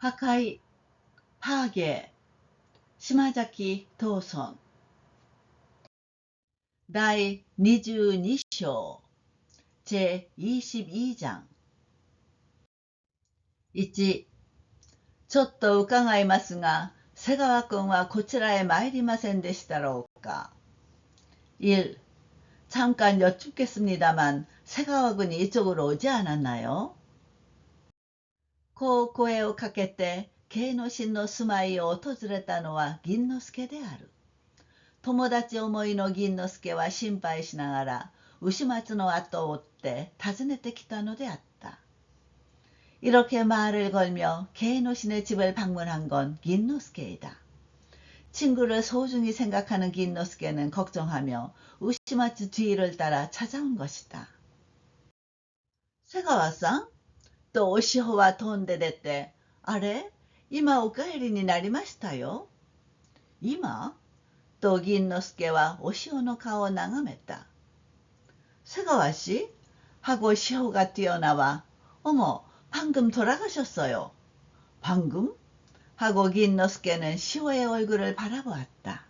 破壊、파괴、島崎藤村。第22章제22장。1、ちょっと伺いますが、瀬川君はこちらへ参りませんでしたろうか。1、잠깐 여쭙겠습니다만瀬川군이 이쪽으로 오지 않았나요? こう声をかけて慶之進の住まいを訪れたのは銀之助である。友達思いの銀之助は心配しながら牛松の後を追って訪ねてきたのであった。이렇게 말을 걸며 개노신의 집을 방문한 건 긴노스케이다. 친구를 소중히 생각하는 긴노스케는 걱정하며 우시마츠 뒤를 따라 찾아온 것이다. 세가와さん? 또 오시호와 돈데데때 아래? 이마 오카에리になりましたよ. 이마? 또 긴노스케와 오시호의 顔を眺めた. 세가와씨? 하고 시호가 뛰어나와 어머 방금 돌아가셨어요. 방금? 하고 긴노스케는 시호의 얼굴을 바라보았다.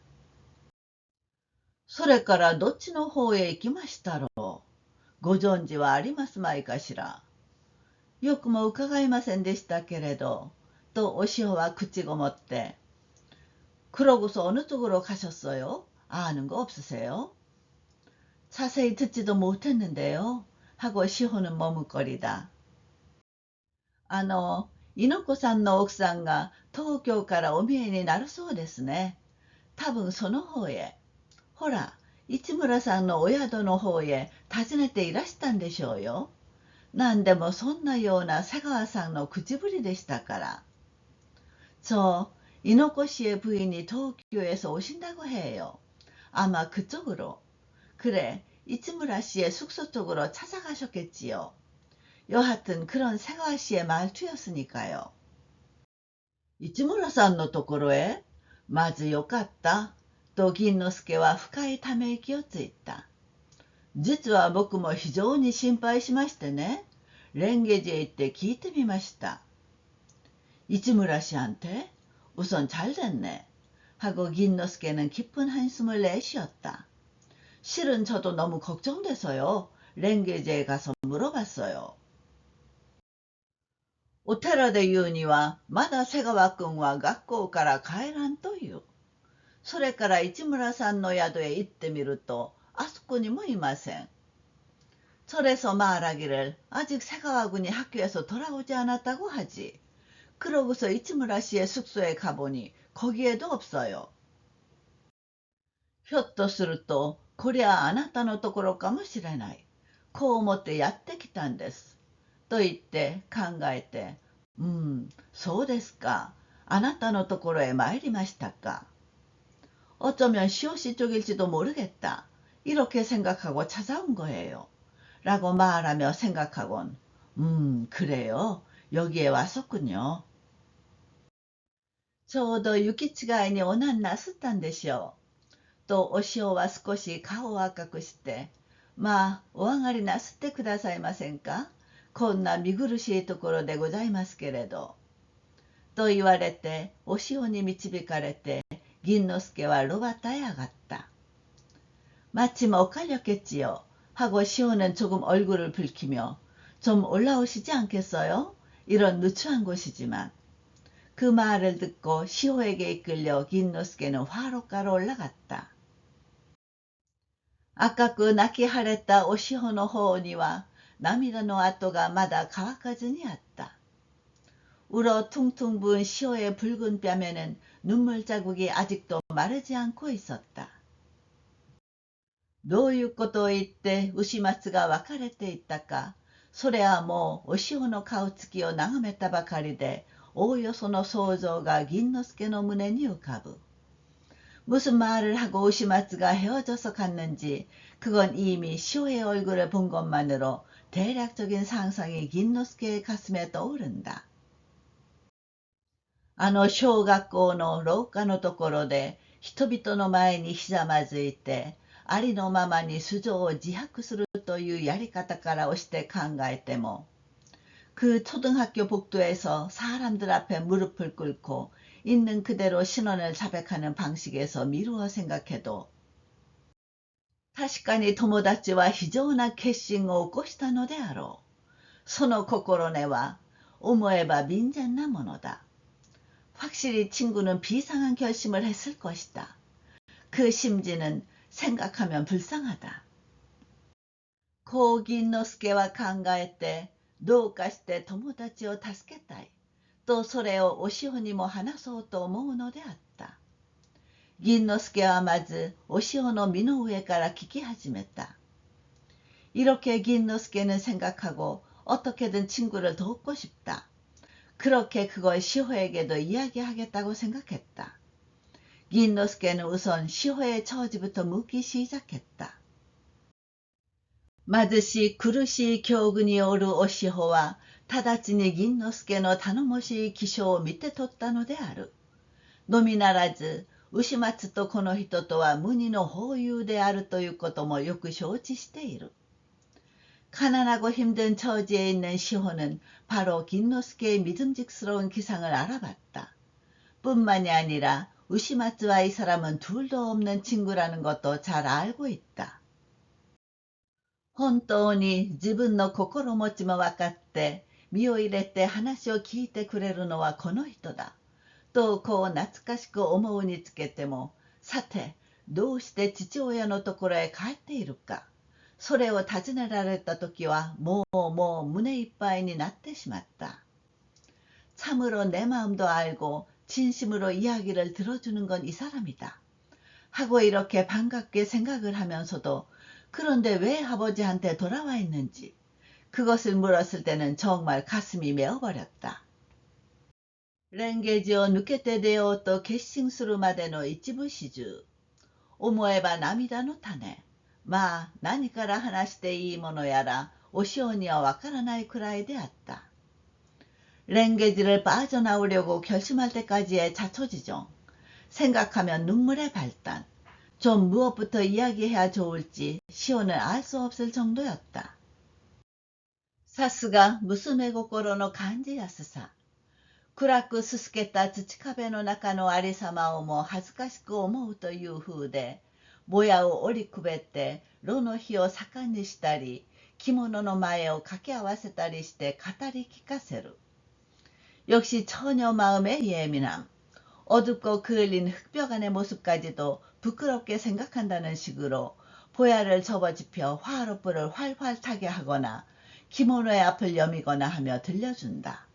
それからどっちの方へ行きましたろう。ご存知はありますまいかしら。よくも伺いませんでしたけれど、とおしほは口ごもって、그러고서 어느 쪽으로 가셨어요? 아는 거 없으세요? 자세히 듣지도 못했는데요. 하고 시호는 머뭇거리다. 猪子さんの奥さんが東京からお見えになるそうですね。多分その方へ。ほら、市村さんのお宿の方へ訪ねていらしたんでしょうよ。なんでもそんなような瀬川さんの口ぶりでしたから。猪子씨의 부인이 도쿄에서 오신다고 해요. 아마 그쪽으로. 그래, 이츠무라 씨의 숙소 쪽으로 찾아가셨겠지요. 여하튼 그런 세가와 씨의 말투였으니까요. 이츠무라さんのところへ? まずよかった。と銀之助は深いため息をついた。実は僕も非常に心配しましてね。蓮華寺へ行って聞いてみました。이츠무라 씨한테? 우선 잘 됐네. 하고 긴노스케는 깊은 한숨을 내쉬었다. 실은 저도 너무 걱정돼서요. 랭게제에 가서 물어봤어요. お寺で言うにはまだ瀬川君は学校から帰らんという。それから市村さんの宿へ行ってみるとあそこにもいません。절에서 말하기를 아직瀬川군이 학교에서 돌아오지 않았다고 하지. 그러고서 이츠무라 씨의 숙소에 가보니 거기에도 없어요. ひょっとするとこりゃあなたのところかもしれない。こう思ってやってきたんです。と言って考えて、そうですか。あなたのところへ参りましたか。어쩌면 시호씨 쪽일지도 모르겠다. 이렇게 생각하고 찾아온 거예요. 라고 말하며 생각하곤, 그래요. 여기에 왔었군요. ちょうど諭吉がいにおなんなすったんでしょう。とお塩は少し顔を赤くして、まあ、お上がりなすってくださいませんか。こんな見苦しいところでございますけれど。と言われて、お塩に導かれて、銀之助は炉端へ上がった. 마침 엇갈렸겠지요. 하고 시호는 조금 얼굴을 붉히며 좀 올라오시지 않겠어요? 이런 누추한 곳이지만. 그 말을 듣고 시호에게 이끌려 긴노스케는 화로가로 올라갔다. 아까 그泣き腫れたお시호の方には涙の跡がまだ乾かずにあった. 울어 퉁퉁 부은 시호의 붉은 뺨에는 눈물 자국이 아직도 마르지 않고 있었다. どういうことを言って牛松が別れていったか、それはもうおしほの顔つきを眺めたばかりで、おおよその想像が銀之助の胸に浮かぶ。무슨 말을 하고 우시마츠가 헤어져서 갔는지 그건 이미 시호의 얼굴을 본 것만으로 대략적인 상상이 긴노스케의 가슴에 떠오른다. 小学校の廊下のところで人々の前にひざまずいてありのままに素性を自白するというやり方から押して考えても그 초등학교 복도에서 사람들 앞에 무릎을 꿇고 있는 그대로 신원을 자백하는 방식에서 미루어 생각해도 確かに友達は非常な決心を起こしたのであろう。その心根は思えば빈잔나ものだ。 확실히 친구는 비상한 결심을 했을 것이다. 그 심지는 생각하면 불쌍하다. 고銀之助は考えて、どうかして友達を助けたい。とそれをお潮にも話そうと思うのであった。銀之助はまずお潮の身の上から聞き始めた。이렇게銀之助는 생각하고 어떻게든 친구를 돕고 싶다. 그렇게 그걸 시호에게도 이야기하겠다고 생각했다.銀之助는 우선 시호의 처지부터 묻기 시작했다. 마드시 구르시 교군이 오르 오시호와 타다치니銀之助の頼もしい気象を見て取ったのである。のみならず、牛松とこの人とは無二の法友であるということもよく承知している。가난하고 힘든 처지에 있는 시호는 바로銀之助의 믿음직스러운 기상을 알아봤다. 뿐만이 아니라 우시마츠와 이 사람은 둘도 없는 친구라는 것도 잘 알고 있다. 本当に自分の心持ちも分かって身を入れて話を聞いてくれるのはこの人だ。とこう懐かしく思うにつけても、さてどうして父親のところへ帰っているか。それを尋ねられたときはもう胸いっぱいになってしまった。참으로 내 마음도 알고 진심으로 이야기를 들어주는 건 이 사람이다. 하고 이렇게 반갑게 생각을 하면서도 그런데 왜 아버지한테 돌아와 있는지 그것을 물었을 때는 정말 가슴이 메어버렸다. レンゲージを抜けて出ようと決心するまでの一部始終。思えば涙の種。まあ何から話していいものやらお潮にはわからないくらいであった。랭게지를 빠져나오려고 결심할 때까지의 자초지종. 생각하면 눈물의 발단. 좀 무엇부터 이야기해야 좋을지 시호는 알 수 없을 정도였다. さすが娘心の感じやすさ。暗くすすけた土壁の中のありさまをも恥ずかしく思うという風で、ぼやを折りくべって炉の火を盛んにしたり、着物の前を掛け合わせたりして語り聞かせる。역시 처녀 마음의 예민함. 어둡고 그을린 흑벽안의 모습까지도 부끄럽게 생각한다는 식으로 보야를 접어집혀 화로불을 활활 타게 하거나 기모노의 앞을 여미거나 하며 들려준다.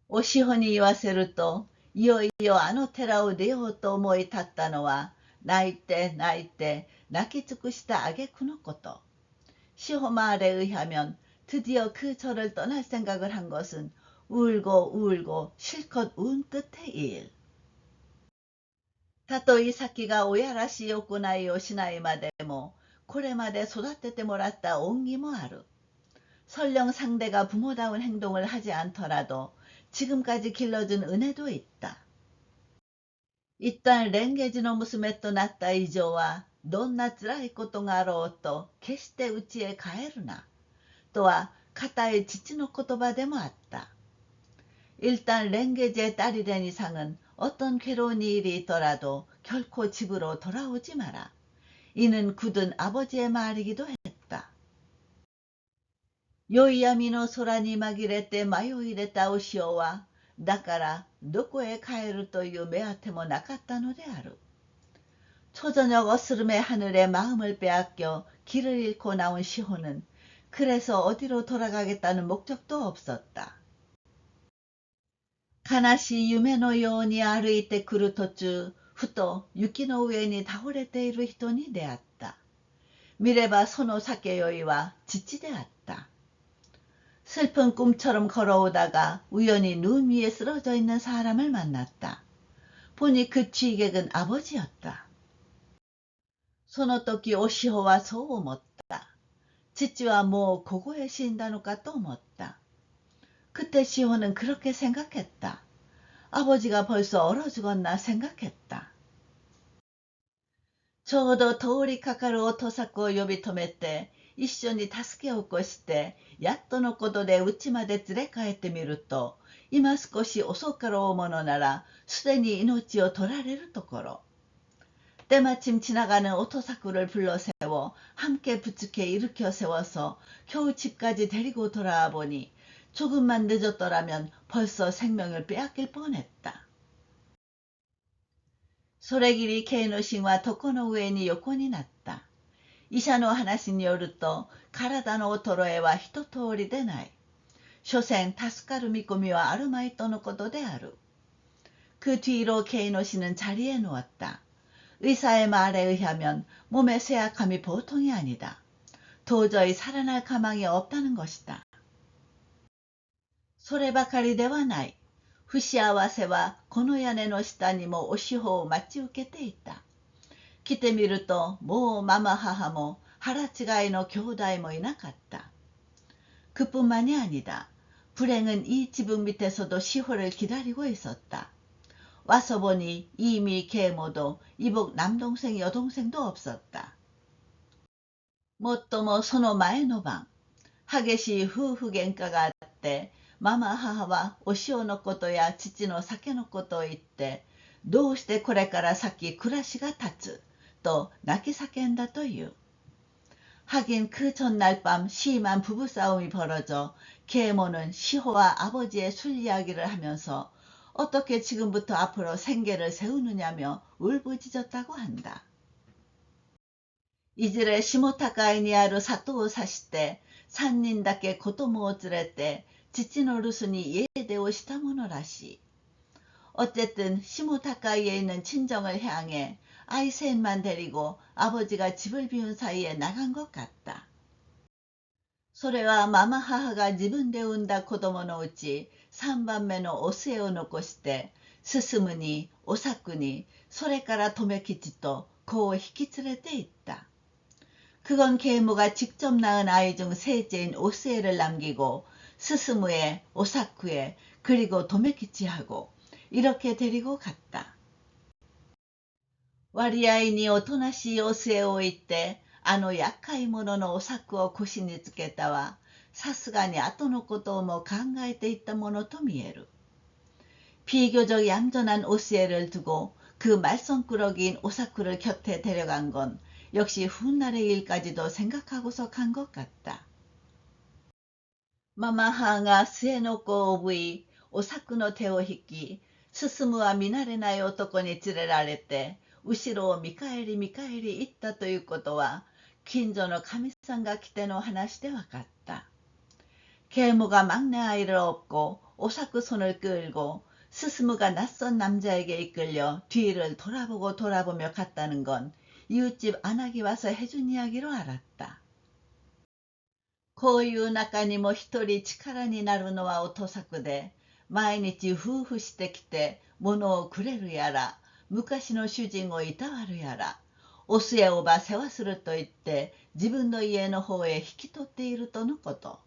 お潮に言わせると、いよいよあの寺を出ようと思い立ったのは、泣いて泣いて泣き尽くした挙句のこと。시호 말에 의하면 드디어 그 절을 떠날 생각을 한 것은 울고 울고 실컷 운 끝의 일. たとえ先が親らしい行いをしないまでも、これまで育ててもらった恩義もある。설령 상대가 부모다운 행동을 하지 않더라도 지금까지 길러준 은혜도 있다. 일단 랭게지노娘となった以上はどんな辛いことがあろうと決して家へ帰るなとは固い父の言葉でもあった。일단 랭게지의 딸이 된 이상은 어떤 괴로운 일이 있더라도 결코 집으로 돌아오지 마라. 이는 굳은 아버지의 말이기도 했다. 宵闇の空に紛れて迷い入れたお潮は、だからどこへ帰るという目当てもなかったのである。초저녁 어스름의 하늘에 마음을 빼앗겨 길을 잃고 나온 시호는 그래서 어디로 돌아가겠다는 목적도 없었다. 悲しい夢のように歩いてくる途中、ふと雪の上に倒れている人に出会った。見ればその酒酔いは父であった。 슬픈 꿈처럼 걸어오다가 우연히 눈 위에 쓰러져 있는 사람을 만났다. 보니 그 취객은 아버지였다. その時お潮はそう思った。父はもうここへ死んだのかと思った。 그때 시호는 그렇게 생각했다. 아버지가 벌써 얼어 죽었나 생각했다. ちょうど通りかかるおとさくを呼び止めて、一緒に助けを起こして、やっとのことで家まで連れ帰ってみると、今少し遅かろうものなら、すでに命を取られるところ。때마침 지나가는 오토사쿠를 불러세워 함께 부축해 일으켜 세워서 겨우 집까지 데리고 돌아와 보니 조금만 늦었더라면 벌써 생명을 빼앗길 뻔했다. それぎりKのシンは床の上に横になった。医者の話によると、体の衰えは一通りでない。所詮助かる見込みはあるまいとのことである。그 뒤로 Kの씨는 자리에 누웠다. 의사의 말에 의하면 몸의 쇠약함이 보통이 아니다. 도저히 살아날 가망이 없다는 것이다. そればかりではない。不幸せはこの屋根の下にもお司法を待ち受けていた。来てみると、もうママ母も腹違いの兄弟もいなかった。그뿐만이 아니다. 불행은 이 지붕 밑에서도 시호를 기다리고 있었다. 와서 보니 이미 계모도 이복 남동생 여동생도 없었다. もっともその前の晩、激しい夫婦喧嘩があって、ママ母はお塩のことや父の酒のことを言って、どうしてこれから先暮らしが立つ또泣き叫んだという。하긴 그 전날 밤 심한 부부싸움이 벌어져 계모는 시호와 아버지의 술 이야기를 하면서 어떻게 지금부터 앞으로 생계를 세우느냐며 울부짖었다고 한다. いずれ下高いにある里を指して3人だけ子供を連れて父の留守に家出をしたものらしい。어쨌든下高이에 있는 친정을 향해 아이 셋만 데리고 아버지가 집을 비운 사이에 나간 것 같다. それはママ母が自分で産んだ子供のうち3番目のお末を残して、進に、おさくに、それから留吉と子を引き連れて行った。그건 계모가 직접 낳은 아이 중 셋째인 오스에를 남기고 스스무에, 오사쿠에, 그리고 도메키치하고 이렇게 데리고 갔다. 割合におとなしいお末を置いて、あの厄介者のお作を腰につけたは、さすがに後のことをも考えていったものと見える。비교적 얌전한 오스에를 두고 그 말썽꾸러기인 오사쿠를 곁에 데려간 건 역시 훗날의 일까지도 생각하고서 간 것 같다. ママ母が末の子をおぶい、お作の手を引き、進は見慣れない男に連れられて、後ろを見返り見返り行ったということは、近所の神さんが来ての話でわかった。계모가 막내 아이를 업고 오사쿠 손을 끌고 스스무가 낯선 남자에게 이끌려 뒤를 돌아보고 돌아보며 갔다는 건 이웃집 안악이 와서 해준 이야기로 알았다. こういう中にも一人力になるのはおとさくで、毎日夫婦してきて物をくれるやら、昔の主人をいたわるやら、お末おば世話すると言って自分の家の方へ引き取っているとのこと。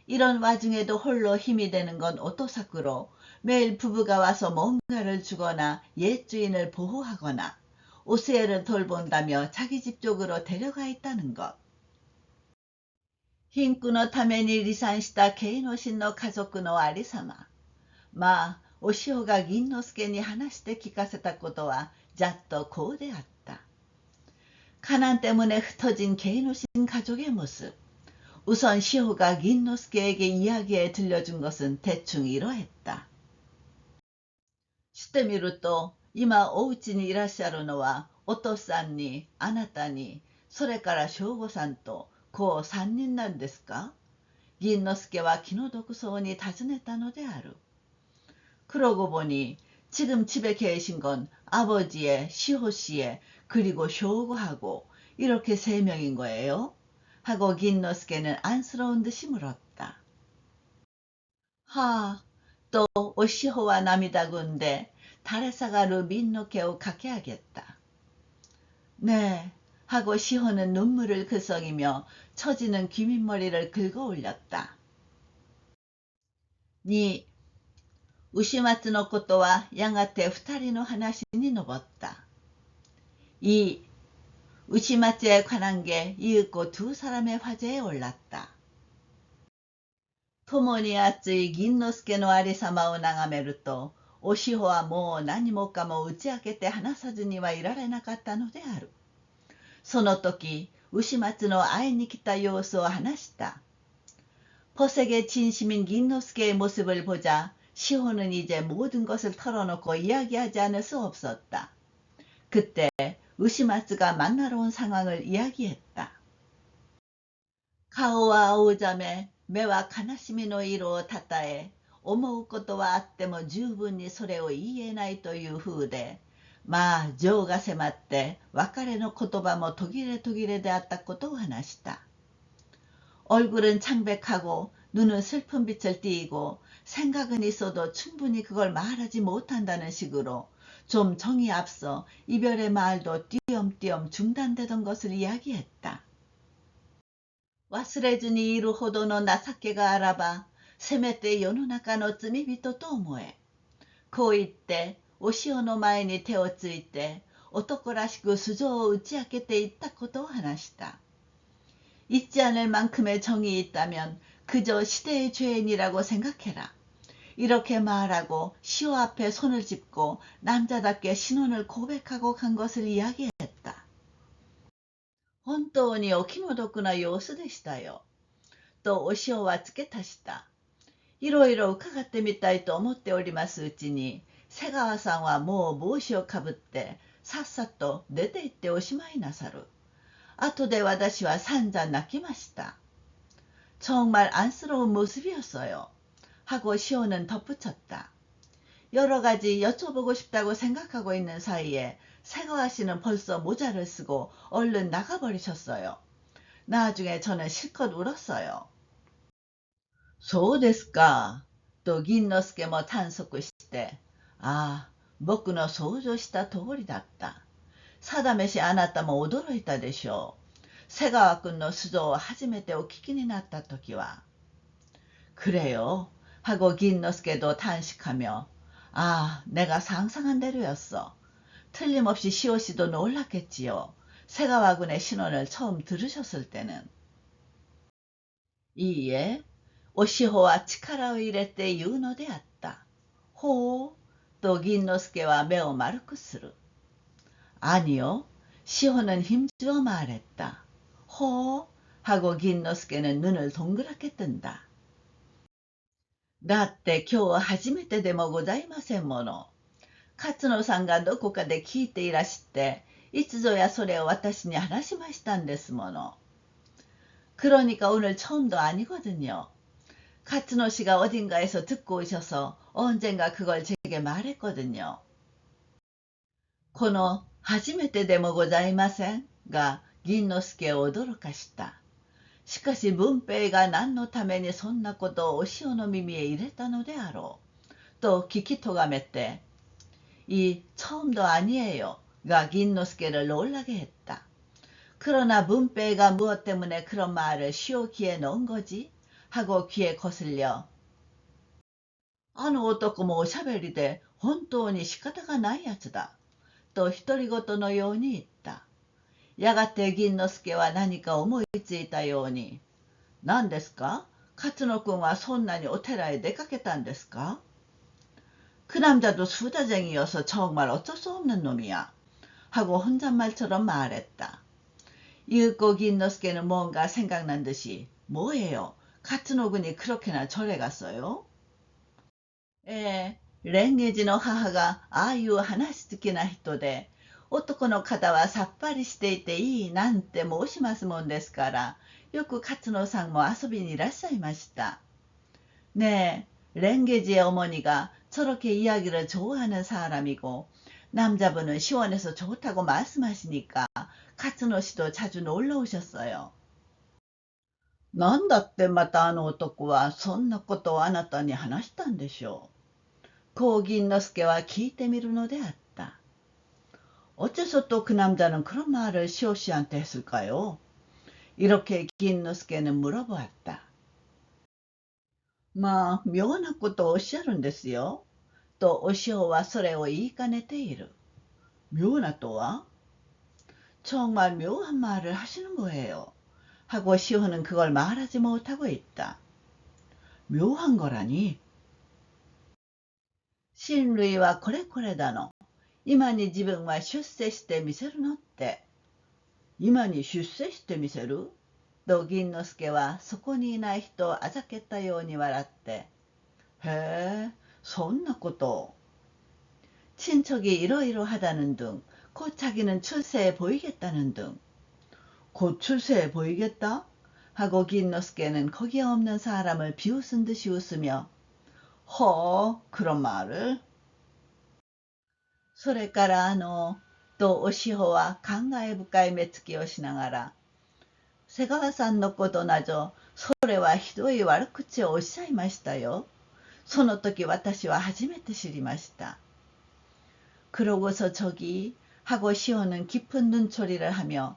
이런 와중에도 홀로 힘이 되는 건 오토사쿠로 매일 부부가 와서 뭔가를 주거나 옛 주인을 보호하거나 오스에를 돌본다며 자기 집 쪽으로 데려가 있다는 것. 貧苦のために離散した慶之進の家族のありさま。まあ、お塩が銀之助に話して聞かせたことはざっとこうであった。가난 때문에 흩어진慶之進 가족의 모습. 우선 시호가銀之助에게 이야기해 들려준 것은 대충 이러했다. してみると、今お家にいらっしゃるのは、お父さんに、あなたに、それから正吾さんと、子3人なんですか？銀之助は気の毒そうに尋ねたのである。그러고 보니 지금 집에 계신 건 아버지의 시호 씨의 그리고 쇼고하고 이렇게 3명인 거예요? 하고銀之助는 안쓰러운 듯이 물었다. 하, 또 오시호와 나미다군데 다레사가루 민노케오 가게하겠다. 네, 하고 시호는 눈물을 글썽이며 처지는 귀밑머리를 긁어 올렸다. 니, 우시마츠のことはやがて2人の話に上った。いい、 우시마츠에 관한 게 이윽고 두 사람의 화제에 올랐다. 共に熱い銀之助のありさまを眺めると、おしほはもう何もかも打ち明けて話さずにはいられなかったのである。その時、牛松の会いに来た様子を話した。퍼색의 진심인 긴노스케의 모습을 보자 시호는 이제 모든 것을 털어놓고 이야기하지 않을 수 없었다. 그때 우시마츠가 만나러 온 상황을 이야기했다. 顔は青ざめ、目は悲しみの色をたたえ、思うことはあっても十分にそれを言いえないという風で、まあ情が迫って別れの言葉も途切れ途切れであったことを話した。얼굴은 창백하고 눈은 슬픈 빛을 띠고 생각은 있어도 충분히 그걸 말하지 못한다는 식으로 좀 정이 앞서 이별의 말도 띄엄띄엄 중단되던 것을 이야기했다. 忘れずにいるほどの情けがあらば、せめて世の中の罪人と思え。こう言って、お塩の前に手をついて、男らしく素性を打ち明けていったことを話した。잊지 않을 만큼의 정이 있다면 그저 시대의 죄인이라고 생각해라. 이렇게 말하고 시호 앞에 손을 짚고 남자답게 신혼을 고백하고 간 것을 이야기했다. 本当にお気の毒な様子でしたよ。とお塩は付け足した。いろいろ伺ってみたいと思っておりますうちに、瀬川さんはもう帽子をかぶってさっさと出て行っておしまいなさる。後で私は散々泣きました。정말 안쓰러운 모습이었어요. 하고 시호는 덧붙였다. 여러 가지 여쭤보고 싶다고 생각하고 있는 사이에 새가와 씨는 벌써 모자를 쓰고 얼른 나가버리셨어요. 나중에 저는 실컷 울었어요. そうですか。と銀之助も短足して、ああ、僕の想像した通りだった。定めしあなたも驚いたでしょう。瀬川君の素性を初めてお聞きになったときは。그래요 하고 긴노스케도 탄식하며 아, 내가 상상한 대로였어. 틀림없이 시오씨도 놀랐겠지요. 새가와군의 신원을 처음 들으셨을 때는. 이에 오시호와 치카라의 일에 때 유노되었다. 호, 또 긴노스케와 매우 마르쿠스르. 아니요, 시호는 힘주어 말했다. 호, 하고 긴노스케는 눈을 동그랗게 뜬다. だって今日初めてでもございませんもの。勝野さんがどこかで聞いていらしていつぞやそれを私に話しましたんですもの。그러니까 오늘 처음도 아니거든요. 카츠노 씨가 어딘가에서 듣고 오셔서 언젠가 그걸 제게 말했거든요. この初めてでもございませんが銀之助を驚かした。しかし文平が何のためにそんなことをお塩の耳へ入れたのであろう。と聞きとがめて、이 처음도 아니에요가 긴노스케를 놀라게 했다. 그러나 문배가 무엇 때문에 그런 말을 시오 귀에 넣은 거지? 하고 귀에 거슬려. あの男もおしゃべりで本当に仕方がないやつだ。と独り言のように言った。やがて銀之助は何か思いついたように、何ですか？勝野君はそんなにお寺へ出かけたんですか？그 남자도 수다쟁이여서 정말 어쩔 수 없는 놈이야. 하고 혼잣말처럼 말했다. 이윽고 긴노스케는 뭔가 생각난 듯이 뭐예요? 카츠노군이 그렇게나 절에 갔어요? 랭게지노 하하가 아유 하나시즈키나 히토데 男の方はさっぱりしていていいなんて申しますもんですから、よく勝野さんも遊びにいらっしゃいました。네、랭게지의 어머니가 저렇게 이야기를 좋아하는 사람이고 남자분은 시원해서 좋다고 말씀하시니까 카츠노 씨도 자주 놀러 오셨어요. なんだってまたあの男はそんなことをあなたに話したんでしょう。こう銀之助は聞いてみるのであった。 어째서 또 그 남자는 그런 말을 시오 씨한테 했을까요? 이렇게 긴노스케는 물어보았다. 마, 묘한 것도おっしゃるんですよ。とお塩はそれを言いかねている。妙なとは 정말 묘한 말을 하시는 거예요. 하고 시호는 그걸 말하지 못하고 있다. 묘한 거라니?親類はこれこれだの。今に自分は出世してみせるのって。今に出世してみせると銀之助はそこにいない人をあざけったように笑って、へえ、そんなこと。친척이 이러이러하다는 등, 곧 자기는 출세해 보이겠다는 등. 곧 출세해 보이겠다? 하고 긴노스케는 거기에 없는 사람을 비웃은 듯이 웃으며, 그런 말을? それからとおしほは感慨深い目つきをしながら、瀬川さんのことなど、それはひどい悪口をおっしゃいましたよ。その時私は初めて知りました。그러고서 저기 하고 시호는 깊은 눈초리를 하며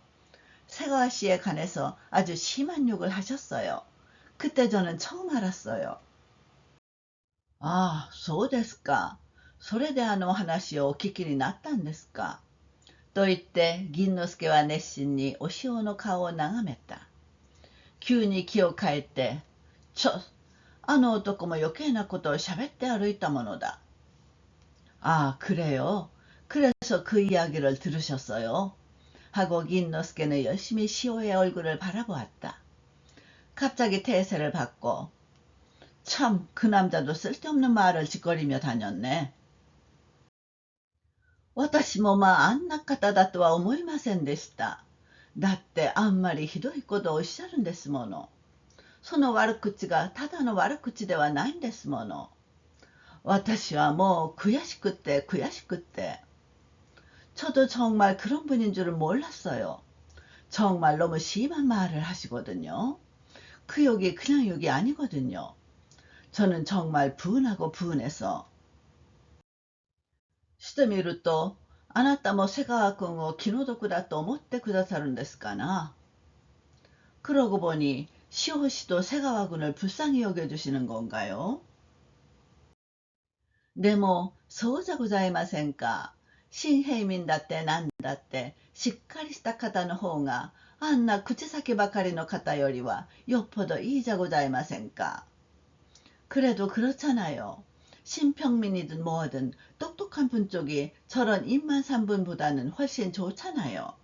새가와 씨에 관해서 아주 심한 욕을 하셨어요. 그때 저는 처음 알았어요. 아, そうですか。それで話をお聞きになったんですか。と言って銀之助は熱心にお塩の顔を眺めた。急に気を変えて、あの男も余計なことを喋って歩いたものだ。아, 그래요? 그래서 그 이야기를 들으셨어요? 하고 긴노스케는 열심히 시호의 얼굴을 바라보았다. 갑자기 태세를 받고, 참, 그 남자도 쓸데없는 말을 짓거리며 다녔네. 私もあんな方だとは思いませんでした。だってあんまりひどいことをおっしゃるんですもの。その悪口がただの悪口ではないんですもの。私はもう悔しくって悔しくって. 저도 정말 그런 분인 줄은 몰랐어요. 정말 너무 심한 말을 하시거든요. 그 욕이 그냥 욕이 아니거든요. 저는 정말 분하고 분해서. してみると、あなたも瀬川君を気の毒だと思ってくださるんですかな。그러고 보니 시호 씨도瀬川君을 불쌍히 여겨주시는 건가요? でも、そうじゃございませんか。新平民だってなんだってしっかりした方の方があんな口先ばかりの方よりはよっぽどいいじゃございませんか。그래도 그렇잖아요. 신평민이든 뭐든 똑똑한 분 쪽이 저런 입만 산 분보다는 훨씬 좋잖아요.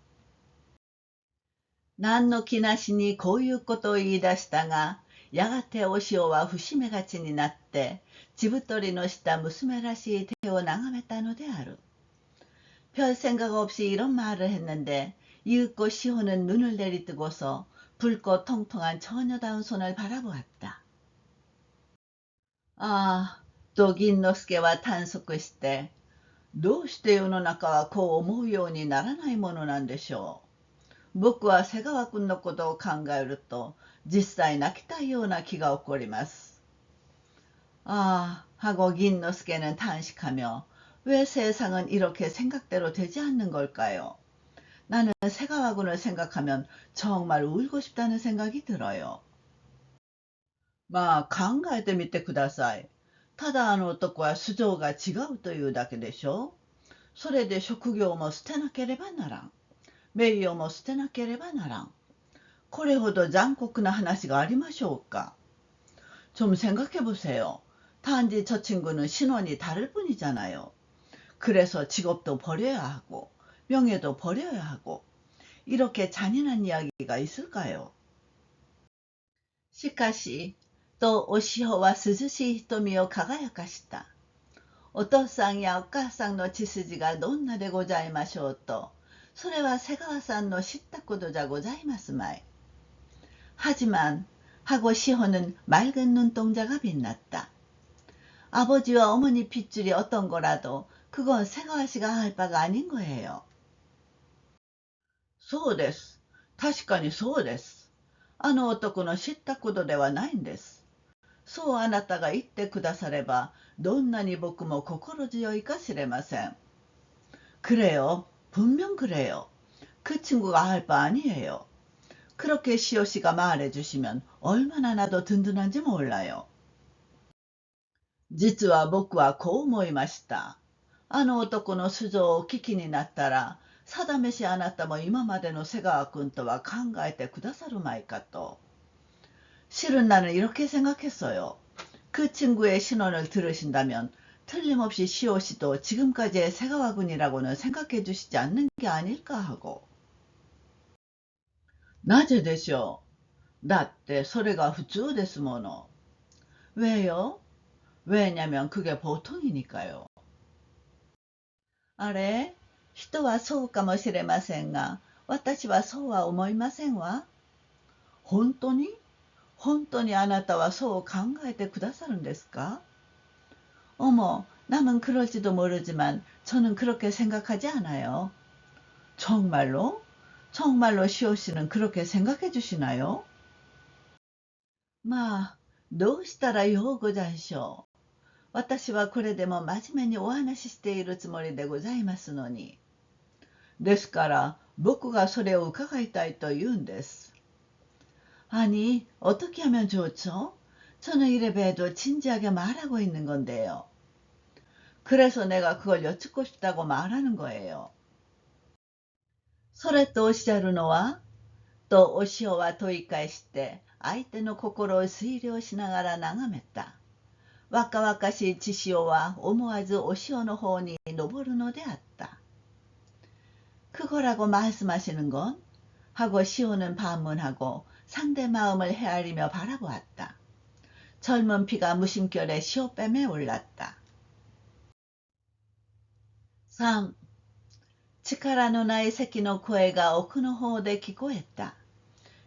何の気なしにこういうことを言い出したが、やがてお塩は伏し目がちになって、地太りのした娘らしい手を眺めたのである。별 생각 없이 이런 말을 했는데 이윽고 시호는 눈을 내리뜨고서 붉고 통통한 처녀다운 손을 바라보았다. 아, 또 긴노스케와 단속을して、どうして世の中はこう思うようにならないものなんでしょう。僕は瀬川君のことを考えると、実際泣きたいような気が起こります。아, 하고 긴노스케는 탄식하며 왜 세상은 이렇게 생각대로 되지 않는 걸까요? 나는 새가와군을 생각하면 정말 울고 싶다는 생각이 들어요. 考えてみてください。ただ男は素性が違うというだけでしょう。それで職業も捨てなければならん。名誉も捨てなければならん。これほど残酷な話がありましょうか。좀 생각해 보세요. 단지 저 친구는 신원이 다를 뿐이잖아요. 그래서 직업도 버려야 하고 명예도 버려야 하고 이렇게 잔인한 이야기가 있을까요? しかし、とおしほは涼しい瞳を輝かした。お父さんやお母さんの血筋がどんなでございましょうと、それは瀬川さんの知ったことじゃございますまい。하지만 하고 시호는 맑은 눈동자가 빛났다. 아버지와 어머니 핏줄이 어떤 거라도 그건 새가와 씨가 할 바가 아닌 거예요. そうです。確かにそうです。あの男の知ったことではないんです。そうあなたが言ってくだされば、どんなに僕も心強いかしれません。그래요. 분명 그래요. 그 친구가 할 바 아니에요. 그렇게 시호 씨가 말해 주시면 얼마나 나도 든든한지 몰라요. 実は僕はこう思いました。あの男の素性をお聞きになったら、定めしあなたも今までの瀬川君とは考えてくださるまいかと. 실은 나는 이렇게 생각했어요. 그 친구의 신원을 들으신다면 틀림없이 시호 씨도 지금까지의 새가와군이라고는 생각해 주시지 않는 게 아닐까 하고. なぜでしょう。だってそれが普通ですもの。왜요? 왜냐면 그게 보통이니까요. あれ、人はそうかもしれませんが、私はそうは思いませんわ。本当に本当にあなたはそう考えてくださるんですか? 어머, 남은 그럴지도 모르지만 저는 그렇게 생각하지 않아요. 정말로? 정말로 시호 씨는 그렇게 생각해 주시나요? まあ、どうしたらようござんしょう。私はこれでも真面目にお話ししているつもりでございますのに。ですから僕がそれを伺いたいと言うんです。아니, 어떻게 하면 좋죠? 저는 이래봬도 진지하게 말하고 있는 건데요. 그래서 내가 그걸 여쭙고 싶다고 말하는 거예요. それとおっしゃるのはとお塩は問い返して相手の心を推量しながら眺めた。若々しい千潮は思わずお塩の方に登るのであった。그거라고 말씀하시는 건? 하고 시호는 반문하고 상대 마음을 헤아리며 바라보았다. 젊은 피가 무심결에 시호뺨에 올랐다. 3. 力のない関の声が奥の方で聞こえた。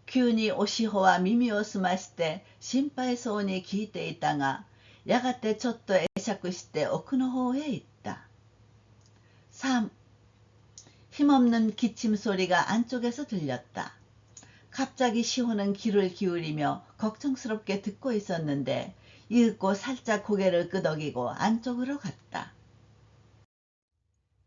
急におしほは耳を澄まして心配そうに聞いていたが、やがてちょっと会釈して奥の方へ行った。3. 힘없는 기침 소리가 안쪽에서 들렸다. 갑자기 시호는 귀를 기울이며 걱정스럽게 듣고 있었는데 이윽고 살짝 고개를 끄덕이고 안쪽으로 갔다.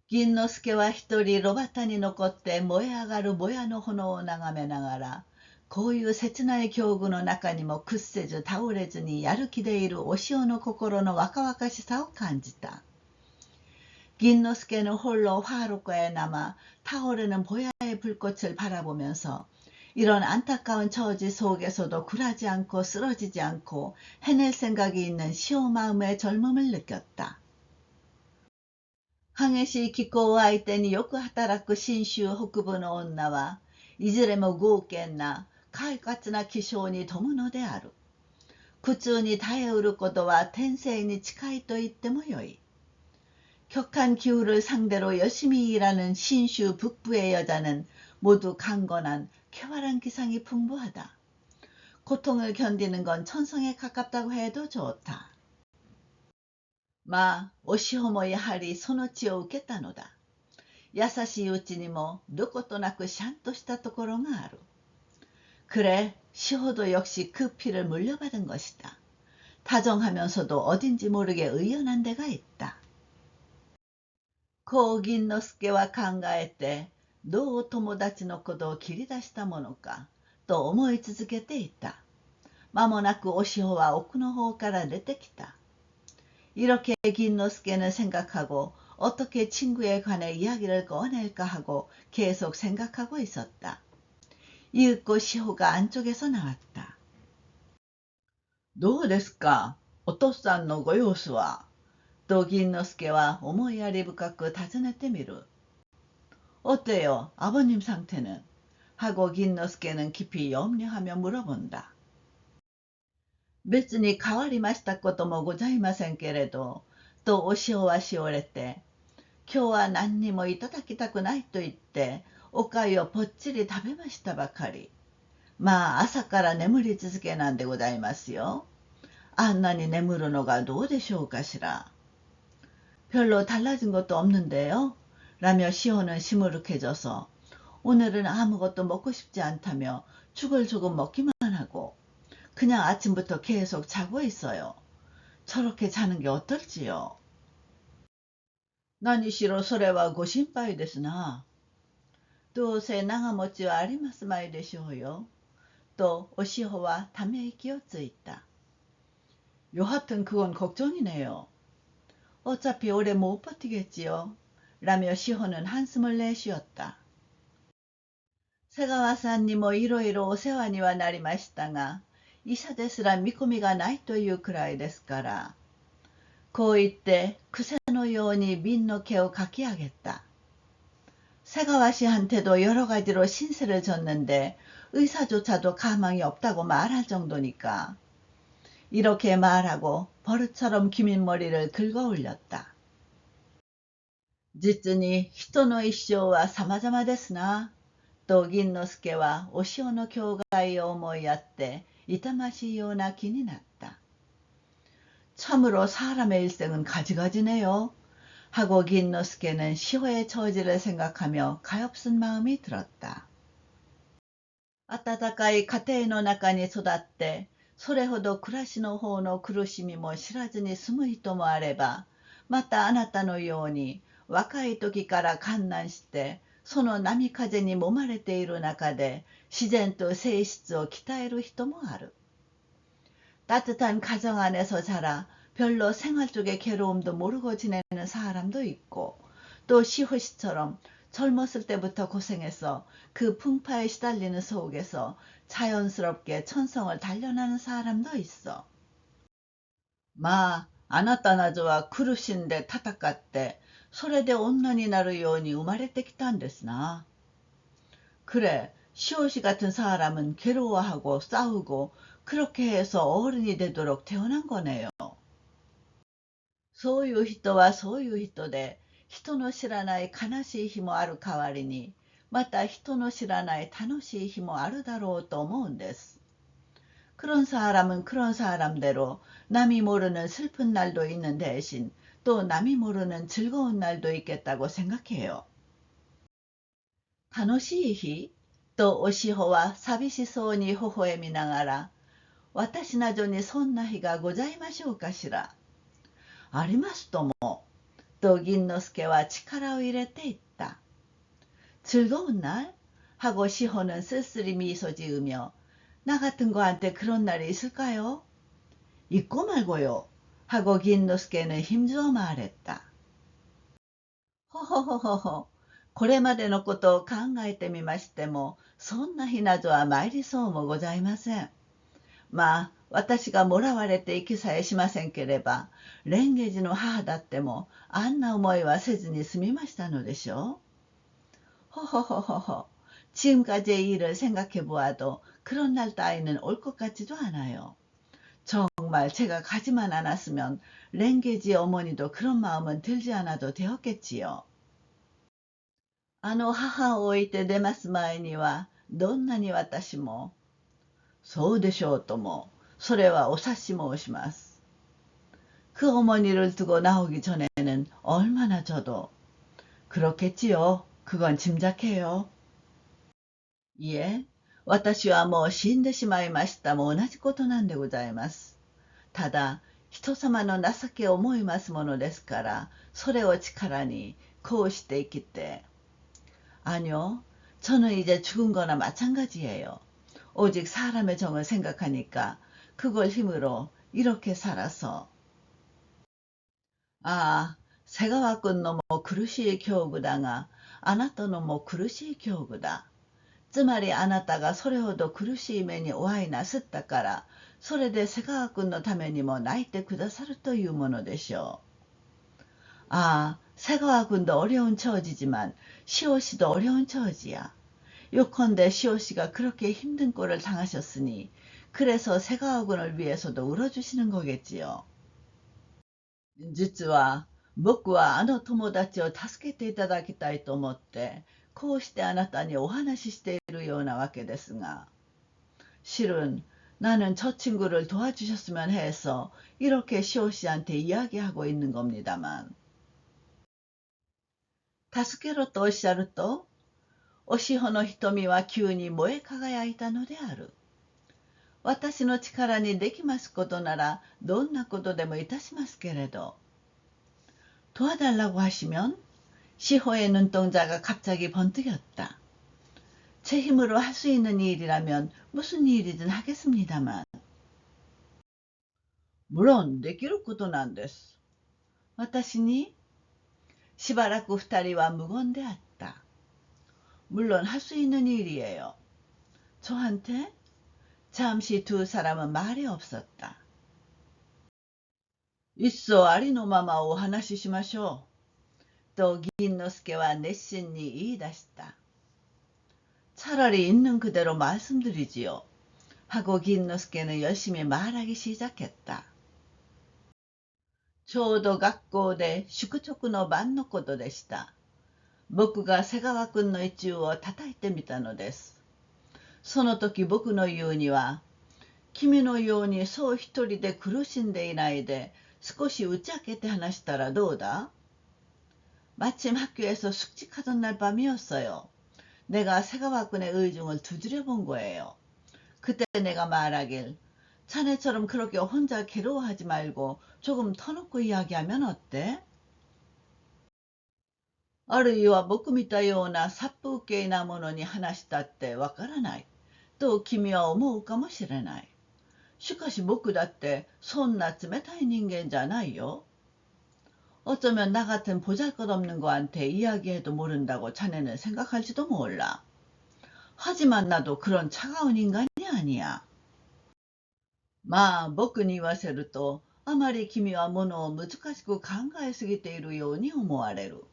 銀之助は一人炉端に残って燃え上がるぼやの炎を眺めながら、こういう切ない境遇の中にも屈せず倒れずにやる気でいるお塩の心の若々しさを感じた。 긴노스케는 홀로 화로가에 남아 타오르는 보야의 불꽃을 바라보면서 이런 안타까운 처지 속에서도 굴하지 않고 쓰러지지 않고 해낼 생각이 있는 시호 마음의 젊음을 느꼈다. 激しい気候を相手によく働く信州北部の女はいずれも剛健な快活な気性に富むのである。苦痛に耐えうることは天性に近いと言ってもよい。 격한 기후를 상대로 열심히 일하는 신슈 북부의 여자는 모두 강건한 쾌활한 기상이 풍부하다. 고통을 견디는 건 천성에 가깝다고 해도 좋다. まあ、お塩もやはりその血を受けたのだ。優しいうちにもどことなくシャンとしたところがある。그래, 시호도 역시 그 피를 물려받은 것이다. 다정하면서도 어딘지 모르게 의연한 데가 있다. こう銀之助は考えて、どう友達のことを切り出したものか、と思い続けていた。間もなくお塩は奥の方から出てきた。이렇게 긴노스케는 생각하고 어떻게 친구에 관해 이야기를 꺼낼까 하고 계속 생각하고 있었다. 이윽고 시호가 안쪽에서 나왔다. どうですか、お父さんのご様子は。と銀之助は思いやり深く尋ねてみる。어때요, 아버님 상태는? 하고 긴노스케는 깊이 염려하며 물어본다. 別に変わりましたこともございませんけれど、とお塩はしおれて、今日は何にもいただきたくないと言って、お粥をぽっちり食べましたばかり。まあ朝から眠り続けなんでございますよ。あんなに眠るのがどうでしょうかしら。 별로 달라진 것도 없는데요. 라며 시호는 시무룩해져서 오늘은 아무것도 먹고 싶지 않다며 죽을 조금 먹기만 하고 그냥 아침부터 계속 자고 있어요. 저렇게 자는 게 어떨지요. 何しろそれはご心配ですな。どうせ長持ちはありますまいでしょうよ。とお塩はため息をついた。 여하튼 그건 걱정이네요. 어차피 오래 못 버티겠지요. 라며 시호는 한숨을 내쉬었다. 세가와さんにもいろいろお世話にはなりましたが、医者ですら見込みがないというくらいですから。こう言って癖のように瓶の毛をかき上げた。세가와 씨한테도 여러 가지로 신세를 졌는데 의사조차도 가망이 없다고 말할 정도니까. 이렇게 말하고 버릇처럼 기민 머리를 긁어 올렸다. 実に人の一生は様々ですな。と銀之助はお潮の境界を思いやって痛ましいような気になった。참으로 사람의 일생은 가지가지네요. 하고 긴노스케는 시호의 처지를 생각하며 가엾은 마음이 들었다. 温かい家庭の中に育って、それほど暮らしの方の苦しみも知らずに済む人もあれば、またあなたのように若い時から観難して、その波風に揉まれている中で自然と性質を鍛える人もある。따뜻한 가정 안에서 자라 별로 생활 쪽의 괴로움도 모르고 지내는 사람도 있고, 또 시호 씨처럼 젊었을 때부터 고생해서 그 풍파에 시달리는 속에서 자연스럽게 천성을 단련하는 사람도 있어. まあ、あなたなどは苦しんで戦って、それで女になるように生まれてきたんですな。그래, 시호 씨 같은 사람은 괴로워하고 싸우고 그렇게 해서 어른이 되도록 태어난 거네요. そういう人はそういう人で、人の知らない悲しい日もある代わりに、また人の知らない楽しい日もあるだろうと思うんです。그런 사람은 그런 사람대로 남이 모르는 슬픈 날도 있는 대신 또 남이 모르는 즐거운 날도 있겠다고 생각해요. 楽しい日とおしほは寂しそうに微笑みながら、私などにそんな日がございましょうかしら。ありますとも、と銀之助は力を入れて言った。즐거운 날? 하고 시호는 쓸쓸히 미소 지으며, 나 같은 거한테 그런 날이 있을까요? 있고 말고요. 하고 긴노스케는 힘주어 말했다. 허허허허허. これまでのことを考えてみましても、そんな日などは参りそうもございません。まあ、私がもらわれて生きさえしませんければ、蓮華寺の母だっても、あんな思いはせずに済みましたのでしょう。허허허허허. 지금까지의 일을 생각해 보아도 그런 날 따위는 올 것 같지도 않아요. 정말 제가 가지만 않았으면 랭게지 어머니도 그런 마음은 들지 않아도 되었겠지요. あの母を置いて出ます前には、どんなに私も、そうでしょうとも、それはお察し申します。그 어머니를 두고 나오기 전에는 얼마나 저도, 그렇겠지요. 그건 짐작해요. 이え、私はもう死んでしまいましたも同じことなんでございます。ただ、人様の情けを思いますものですから、それを力に、こうして生きて、아니요, 저는 이제 죽은 거나 마찬가지예요. 오직 사람의 정을 생각하니까 그걸 힘으로 이렇게 살아서. 아, 새가 왔군のも苦しい境遇だが、あなたのも苦しい境遇だ。つまりあなたがそれほど苦しい目にお遭いなすったから、それで瀬川君のためにも泣いてくださるというものでしょう。아, 새가와 군도 어려운 처지지만 시호 씨도 어려운 처지야. 요컨대 시호 씨가 그렇게 힘든 꼴을 당하셨으니 그래서 새가와 군을 위해서도 울어주시는 거겠지요. 実は僕はあの友達を助けていただきたいと思ってこうしてあなたにお話ししているようなわけですが 실은 나는 저 친구를 도와주셨으면 해서 이렇게 시호 씨한테 이야기하고 있는 겁니다만 助けろとおっしゃると、おしほの瞳は急に燃え輝いたのである。私の力にできますことならどんなことでもいたしますけれど。도와달라고 하시면 시호의 눈동자가 갑자기 번뜩였다. 제 힘으로 할 수 있는 일이라면 무슨 일이든 하겠습니다만. 물론 できることなんです。私にしばらく二人は無言であった。물론 할 수 있는 일이에요. 저한테? 잠시 두 사람은 말이 없었다. 있어 아리노마마 오 하나시 시마쇼. 또 긴노스케와熱心に 이이다시다. 차라리 있는 그대로 말씀드리지요. 하고 긴노스케는 열심히 말하기 시작했다. ちょうど学校で宿直の晩のことでした。僕が瀬川くんの一中を叩いてみたのです。その時僕の言うには、君のようにそう一人で苦しんでいないで、少し打ち明けて話したらどうだ? 마침 학교에서 숙직하던 날 밤이었어요. 내가 새가와군의 의중을 두드려 본 거예요. 그때 내가 말하길, 자네처럼 그렇게 혼자 괴로워하지 말고 조금 터놓고 이야기하면 어때? あるいは僕みたような殺風景なものに話したってわからない。と君は思うかもしれない。しかし僕だってそんな冷たい人間じゃないよ。어쩌면 나 같은 보잘것없는 거한테 이야기해도 모른다고 자네는 생각할지도 몰라. 하지만 나도 그런 차가운 인간이 아니야. まあ僕に言わせると、あまり君はものを難しく考えすぎているように思われる。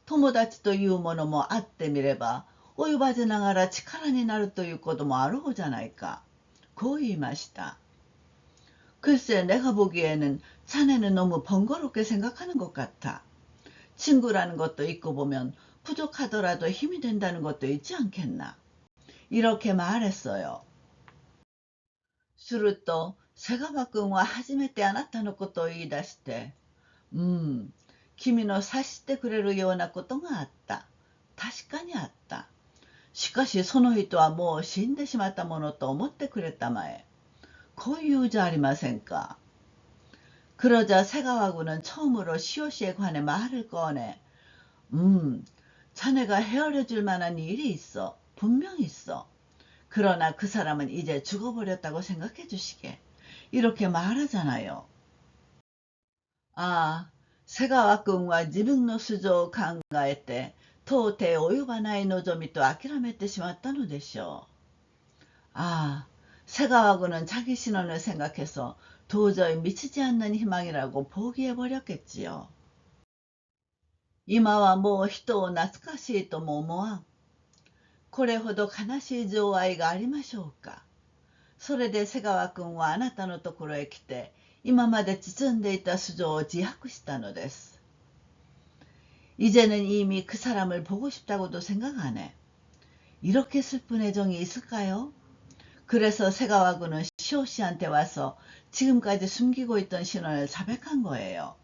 友達というものもあってみれば、及ばずながら力になるということもあろうじゃないか。こう言いました。글쎄 내가 보기에는 자네는 너무 번거롭게 생각하는 것 같아. 친구라는 것도 있고 보면 부족하더라도 힘이 된다는 것도 있지 않겠나. 이렇게 말했어요. すると、瀬川君は初めてあなたのことを言い出して、君の察してくれるようなことがあった。確かにあった。しかしその人はもう死んでしまったものと思ってくれたまえ。こういうじゃありませんか。그러자 새가와군은 처음으로 시오씨에 관해 말을 꺼내. 자네가 헤아려줄 만한 일이 있어. 분명 있어. 그러나 그 사람은 이제 죽어버렸다고 생각해 주시게. 이렇게 말하잖아요. 아, 새가와군과 지붕노 수조 강가에 때到底及ばない望みと諦めてしまったのでしょう。아, 새가와군은 자기 신원을 생각해서 도저히 미치지 않는 희망이라고 포기해버렸겠지요. 今はもう人を懐かしいとも思わん。これほど悲しい情愛がありましょうか。それで瀬川君はあなたのところへ来て、今まで包んでいた素性を自白したのです。이제는 이미 그 사람을 보고 싶다고도 생각 안 해. 이렇게 슬픈 애정이 있을까요? 그래서 새가와군은 시오 씨한테 와서 지금까지 숨기고 있던 신원을 자백한 거예요.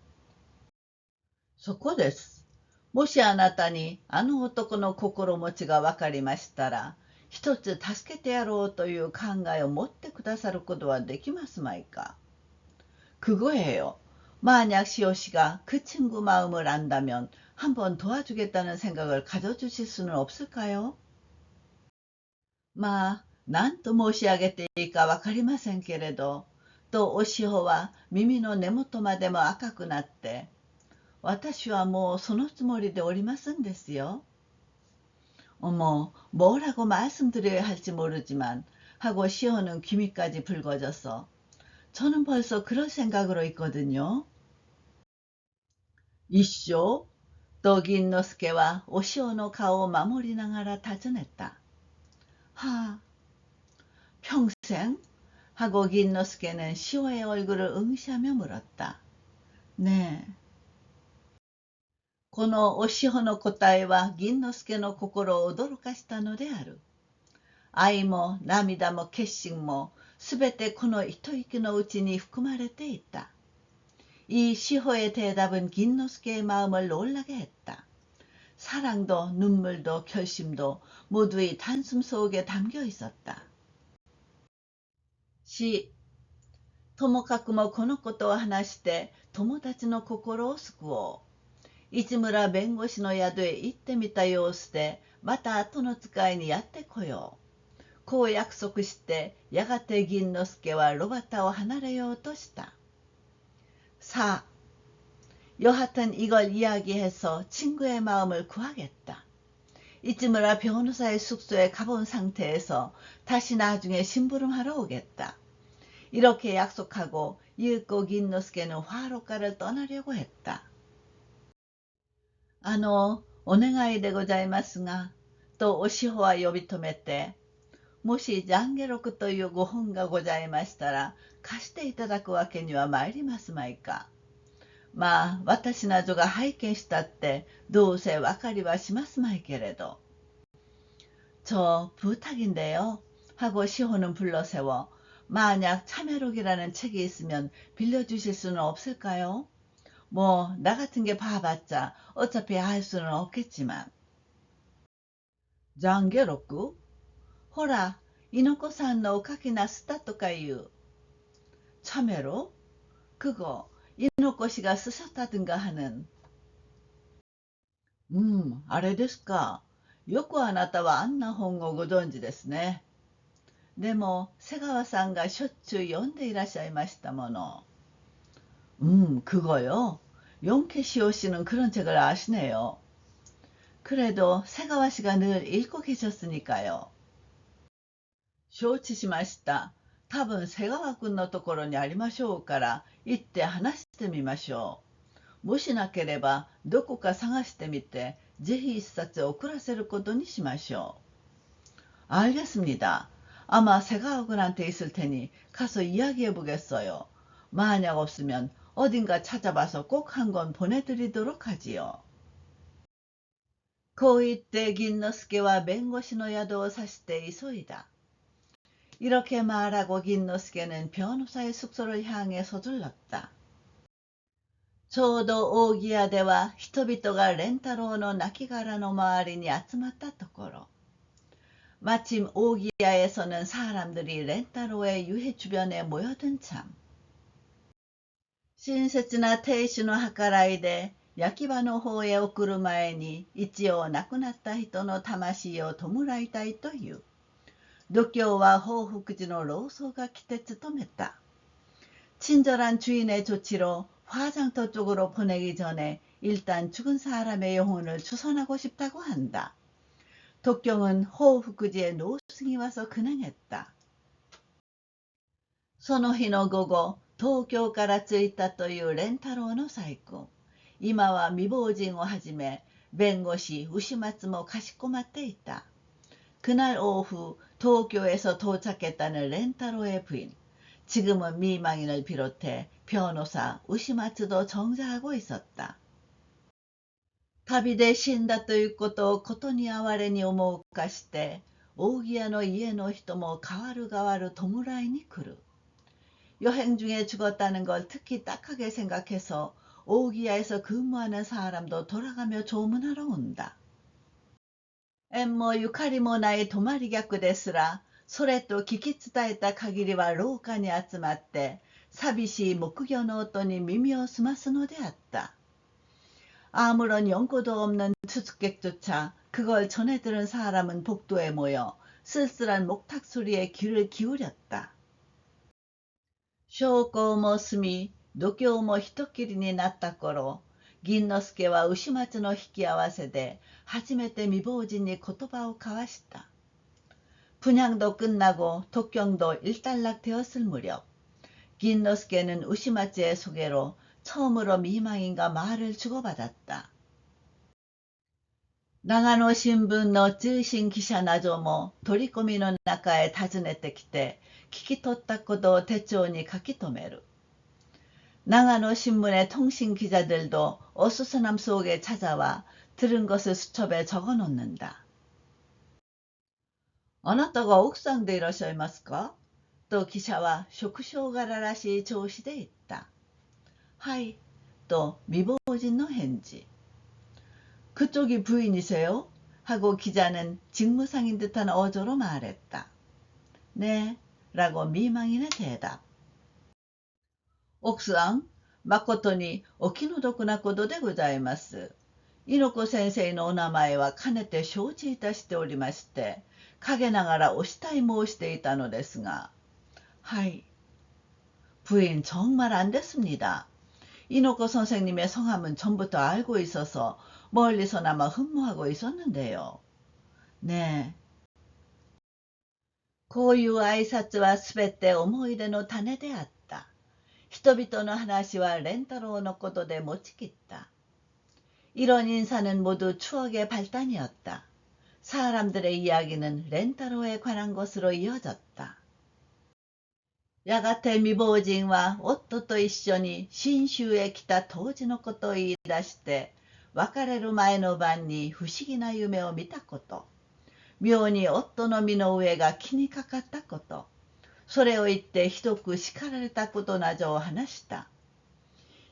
そこです。もしあなたにあの男の心持ちがわかりましたら、一つ助けてやろうという考えを持ってくださることはできますまいか。그거예요. 만약 시오 씨가 그 친구 마음을 안다면 한번 도와주겠다는 생각을 가져주실 수는 없을까요? まあ、何と申し上げていいかわかりませんけれど、とおしほは耳の根元までも赤くなって、私はもうそのつもりでおりますんですよ。어머, 뭐라고 말씀드려야 할지 모르지만 하고 시호는 귀밑까지 붉어져서 저는 벌써 그럴 생각으로 있거든요. 이쇼? 또 긴노스케와 오시오의顔を 守りながら尋ねた. 하, 평생? 하고 긴노스케는 시호의 얼굴을 응시하며 물었다. 네. このおしほの答えは銀之助の心を驚かしたのである。愛も涙も決心もすべてこの一息のうちに含まれていた。이 시호의 대답은 긴노스케의 마음을 놀라게 했다. 사랑도 눈물도 결심도 모두 이 단숨 속에 담겨 있었다. ともかくもこのことを話して友達の心を救おう。市村弁護士の宿へ行ってみた様子で、また後の使いにやってこよう。こう約束して、やがて銀之助は炉端を離れようとした。さあ、 여하튼 이걸 이야기해서 친구의 마음을 구하겠다. 이쯤으로 변호사의 숙소에 가본 상태에서 다시 나중에 심부름하러 오겠다. 이렇게 약속하고 이윽고 긴노스케는 화로가를 떠나려고 했다.お願いでございますが、とおしほは呼び止めて、もしジャンゲロクというご本がございましたら、貸していただくわけには参りますまいか。まあ、私などが拝見したって、どうせわかりはしますまいけれど。부탁인데요. 하고 시호는 불러세워 만약 참회록이라는 책이 있으면 빌려주실 수는 없을까요? 뭐 나 같은 게 봐봤자 어차피 알 수는 없겠지만. 장게로쿠? 호라, 이노코さんの お書きなすったとかいう 참회록? 그거 이노코 씨가 쓰셨다든가 하는. あれですか。よくあなたはあんな本をご存知ですね。でも瀬川さんがしょっちゅう読んでいらっしゃいましたもの。그거요. 용케시오 씨는 그런 책을 아시네요. 그래도瀬川 씨가 늘 읽고 계셨으니까요. 쇼치시마시다. 多分瀬川君のところにありましょうから行って話してみましょう。もしなければどこか探してみてぜひ一冊送らせることにしましょう。알겠습니다. 아마 새가학원한테 있을 테니 가서 이야기해 보겠어요. 만약 없으면 어딘가 찾아봐서 꼭 한 권 보내드리도록 하지요. こう言って銀之助は弁護士の宿を指して急いだ。이렇게 말하고 긴노스케는 변호사의 숙소를 향해 서둘렀다. ちょうど扇では人々が蓮太郎の亡骸の周りに集まったところ。마침 오기야에서는 사람들이 렌타로의 유해 주변에 모여든 참. 신세츠나 테이슈노 하카라이데 야키바노 호에 오쿠르前に一応亡くなった人の魂を弔いたいという。度胸は報福寺の老僧が来て務めた。 친절한 주인의 조치로 화장터 쪽으로 보내기 전에 일단 죽은 사람의 영혼을 추선하고 싶다고 한다. 독경은 호후쿠지에 노승이 와서 근행했다. その日の午後、東京から着いたという蓮太郎の再婚。今は未亡人をはじめ、弁護士牛松もかしこまっていた。 그날 오후 도쿄에서 도착했다는 렌타로의 부인. 지금은 미망인을 비롯해 변호사 우시마츠도 정자하고 있었다. 旅で死んだということをことに哀れに思うかして、扇屋の家の人も代わる代わる弔いに来る。 여행 중에 죽었다는 걸 특히 딱하게 생각해서 오기야에서 근무하는 사람도 돌아가며 조문하러 온다. 縁もゆかりもない泊まり客ですら、それと聞き伝えた限りは廊下に集まって、寂しい木魚の音に耳を澄ますのであった。 아무런 연고도 없는 투숙객조차 그걸 전해 들은 사람은 복도에 모여 쓸쓸한 목탁 소리에 귀를 기울였다. 쇼고も済み、度胸も一きりになった頃、銀之助は牛松の引き合わせで初めて未亡人に言葉を交わした。 분향도 끝나고 독경도 일단락되었을 무렵, 긴노스케는 우시마츠의 소개로 처음으로 미망인과 말을 주고받았다. 나가노 신분の通信記者なども取り込みの中へ訪ねてきて、聞き取ったことを手帳に書き留める。 나가노 신문의 통신 기자들도 어수선함 속에 찾아와 들은 것을 수첩에 적어 놓는다. あなたが奥さんでいらっしゃいますかと記者は食傷柄らしい調子で言った。はいと未亡人の返事。 그쪽이 부인이세요? 하고 기자는 직무상인 듯한 어조로 말했다. 네, 라고 미망인의 대답. 奥さん、誠にお気の毒なことでございます。猪子先生のお名前はかねて承知いたしておりまして、陰ながらお慕い申していたのですが、はい。부인 정말 안 됐습니다. 이노코 선생님의 성함은 전부터 알고 있어서 멀리서나마 흠모하고 있었는데요. 네. こういう挨拶はすべて思い出の種であった。人々の話は蓮太郎のことで持ちきった。이런 인사는 모두 추억의 발단이었다. 사람들의 이야기는 렌타로에 관한 것으로 이어졌다. やがて未亡人は夫とと一緒に新州へ来た当時のことを言い出して、別れる前の晩に不思議な夢を見たこと、それを言ってひどく叱られたことなどを話した。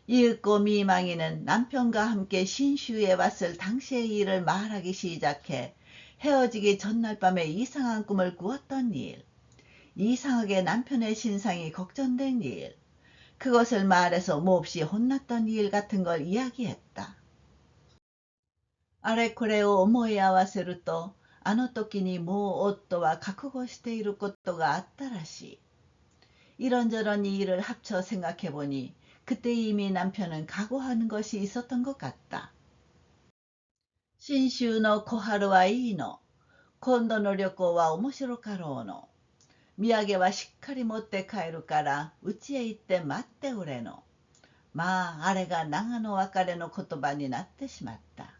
이윽고 미망이는 남편가 함께 신슈에 왔을 당시의 일을 말하기 시작해 그것을 말해서 몹시 혼났던 일 같은 걸 이야기했다. あれこれを思い合わせると、あの時にもう夫は覚悟していることがあったらしい。 이런저런 일을 합쳐 생각해보니 그때 이미 남편은 각오하는 것이 있었던 것 같다. 신州の 小春はいいの。今度の旅行は面白かろうの。土産はしっかり持って帰るから家へ行って待っておれの。まあ、あれが長の別れの言葉になってしまった。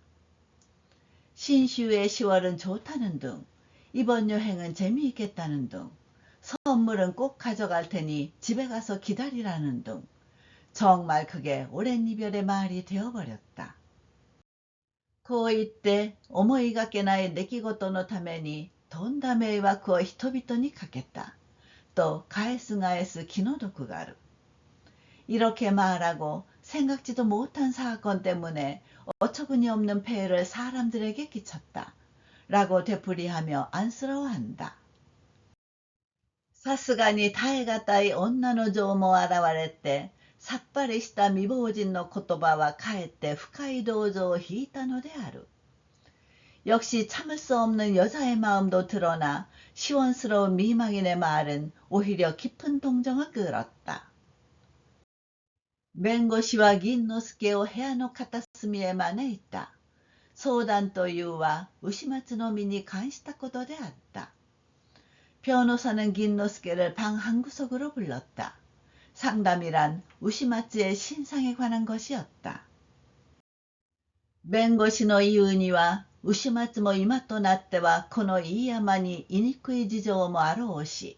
신슈의 10월은 좋다는 둥, 이번 여행은 재미있겠다는 둥, 선물은 꼭 가져갈 테니 집에 가서 기다리라는 둥. 정말 그게 오랜 이별의 말이 되어버렸다. こう言って思いがけない出来事のためにとんだ迷惑を人々にかけたと返す返す気の毒がある. 이렇게 말하고 생각지도 못한 사건 때문에 어처구니 없는 폐해를 사람들에게 끼쳤다. 라고 되풀이하며 안쓰러워한다. さすがに耐え難い女の情も現れて、さっぱりした未亡人の言葉はかえって深い同情を引いたのである。 역시 참을 수 없는 여자의 마음도 드러나 시원스러운 미망인의 말은 오히려 깊은 동정을 끌었다. 弁護士は銀之助を部屋の片隅へ招いた。相談というは牛松の身に関したことであった。 변호사는 긴노스케를 방 한구석으로 불렀다. 상담이란 우시마츠의 신상에 관한 것이었다. 弁護士の言うには、牛松も今となってはこのいい山にいにくい事情もあろうし、